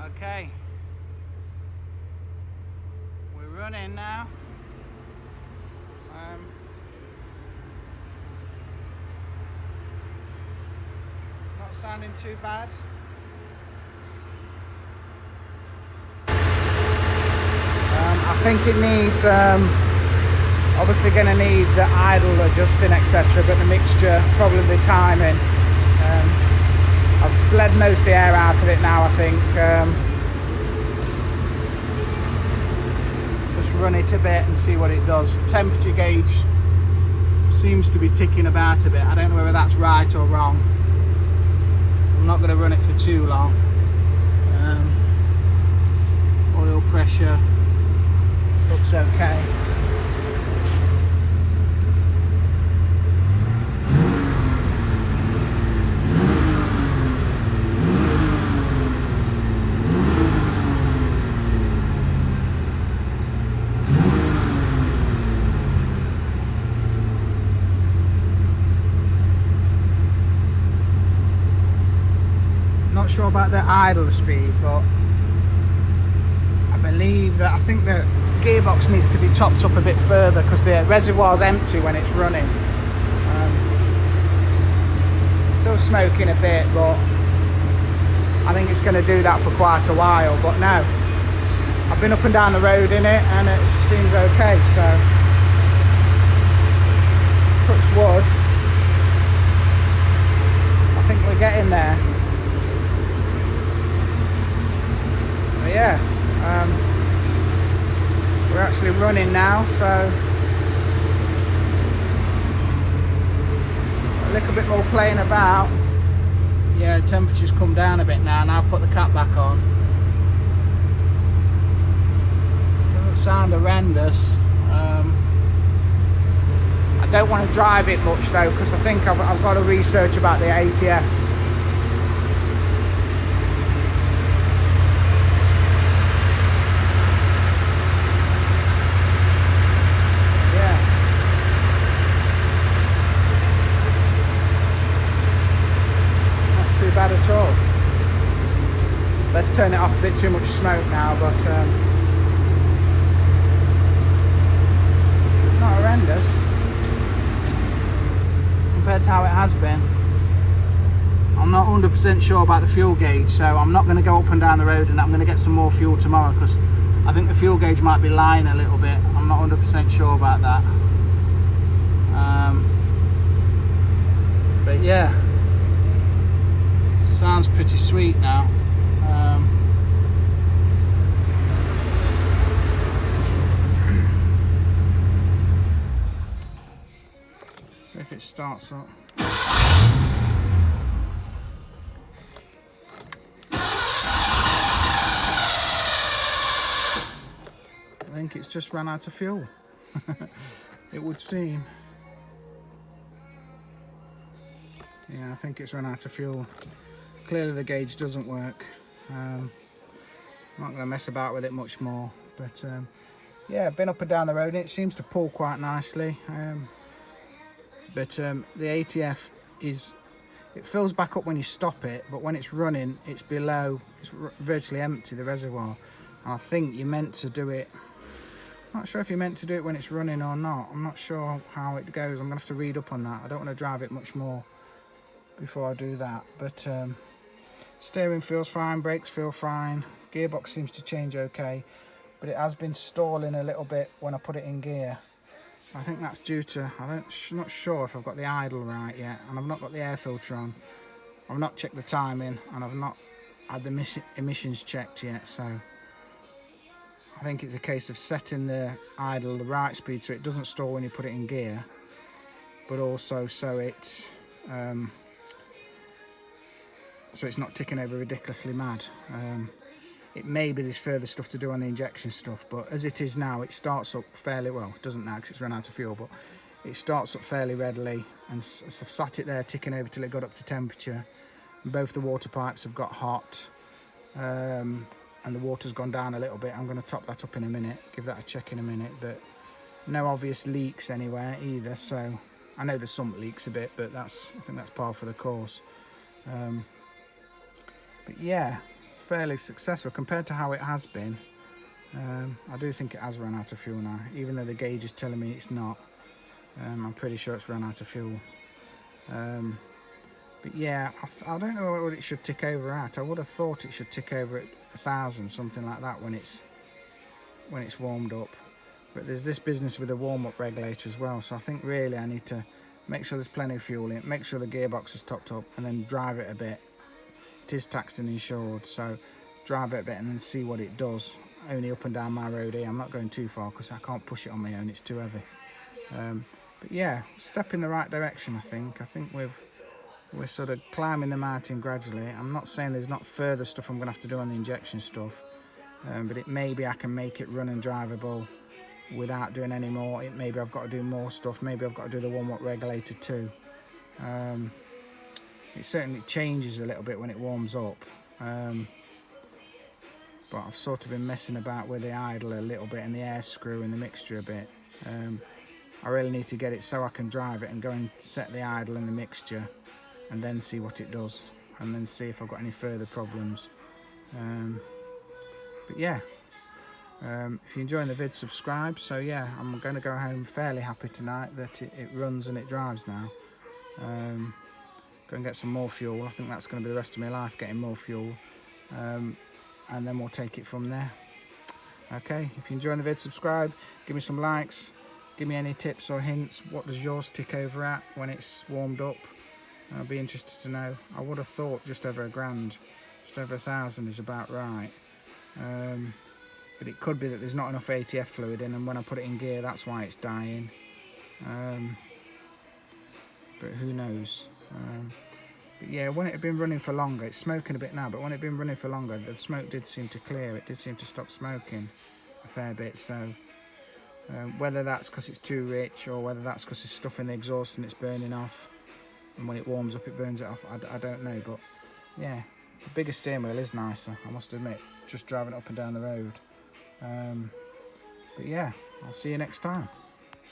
Okay, we're running now. Not sounding too bad. I think it needs, obviously going to need the idle adjusting, etc. But the mixture, probably the timing. I've bled most of the air out of it now, I think. Just run it a bit and see what it does. Temperature gauge seems to be ticking about a bit. I don't know whether that's right or wrong. I'm not going to run it for too long. Oil pressure looks okay. Not sure about the idle speed, but I think the gearbox needs to be topped up a bit further because the reservoir's empty when it's running. Still smoking a bit, but I think it's going to do that for quite a while. But no, I've been up and down the road in it and it seems okay, so touch wood. I think we're getting there. But yeah, we're actually running now, so a little bit more playing about. Yeah, temperature's come down a bit now. Now I've put the cap back on. Doesn't sound horrendous. I don't want to drive it much though, because I think I've got to research about the ATF. Bad at all. Let's turn it off, a bit too much smoke now, but not horrendous compared to how it has been. I'm not 100% sure about the fuel gauge, so I'm not going to go up and down the road, and I'm going to get some more fuel tomorrow because I think the fuel gauge might be lying a little bit. I'm not 100% sure about that. But yeah, sounds pretty sweet now. See if it starts up. I think it's just run out of fuel. It would seem. Yeah, I think it's run out of fuel. Clearly the gauge doesn't work. I'm not going to mess about with it much more, but yeah, been up and down the road and it seems to pull quite nicely. But the ATF it fills back up when you stop it, but when it's running it's below, it's virtually empty, the reservoir. And I think you're meant to do it, I'm not sure if you're meant to do it when it's running or not. I'm not sure how it goes. I'm going to have to read up on that. I don't want to drive it much more before I do that, but steering feels fine, brakes feel fine, gearbox seems to change okay, but it has been stalling a little bit when I put it in gear. I think that's due to, I'm not sure if I've got the idle right yet, and I've not got the air filter on. I've not checked the timing, and I've not had the emissions checked yet, so I think it's a case of setting the idle the right speed so it doesn't stall when you put it in gear, but also so it's not ticking over ridiculously mad. It may be there's further stuff to do on the injection stuff, but as it is now, it starts up fairly well. It doesn't now because it's run out of fuel, but it starts up fairly readily, and I've sat it there ticking over till it got up to temperature. And both the water pipes have got hot, and the water's gone down a little bit. I'm going to top that up in a minute, give that a check in a minute, but no obvious leaks anywhere either. So I know there's some leaks a bit, but I think that's par for the course. But yeah, fairly successful compared to how it has been. I do think it has run out of fuel now, even though the gauge is telling me it's not. I'm pretty sure it's run out of fuel. But yeah, I don't know what it should tick over at. I would have thought it should tick over at 1,000, something like that, when it's warmed up. But there's this business with a warm-up regulator as well, so I think really I need to make sure there's plenty of fuel in it, make sure the gearbox is topped up, and then drive it a bit. It is taxed and insured, so drive it a bit and then see what it does. Only up and down my road here. I'm not going too far because I can't push it on my own, it's too heavy. But yeah, step in the right direction, I think. I think we're sort of climbing the mountain gradually. I'm not saying there's not further stuff I'm going to have to do on the injection stuff, but maybe I can make it run and drivable without doing any more. Maybe I've got to do more stuff. Maybe I've got to do the warm-up regulator too. It certainly changes a little bit when it warms up. But I've sort of been messing about with the idle a little bit and the air screw and the mixture a bit. I really need to get it so I can drive it and go and set the idle and the mixture and then see what it does and then see if I've got any further problems. But yeah, if you're enjoying the vid, subscribe. So yeah, I'm going to go home fairly happy tonight that it runs and it drives now. Go and get some more fuel. I think that's going to be the rest of my life, getting more fuel. And then we'll take it from there. Okay, if you're enjoying the vid, subscribe, give me some likes, give me any tips or hints. What does yours tick over at when it's warmed up? I'll be interested to know. I would have thought just over £1,000, just over 1,000 is about right. But it could be that there's not enough ATF fluid in, and when I put it in gear, that's why it's dying. But who knows? But yeah, when it had been running for longer, it's smoking a bit now, but when it had been running for longer, the smoke did seem to clear. It did seem to stop smoking a fair bit. So whether that's because it's too rich or whether that's because there's stuff in the exhaust and it's burning off, and when it warms up it burns it off, I don't know. But yeah, the bigger steering wheel is nicer, I must admit, just driving up and down the road. But yeah, I'll see you next time.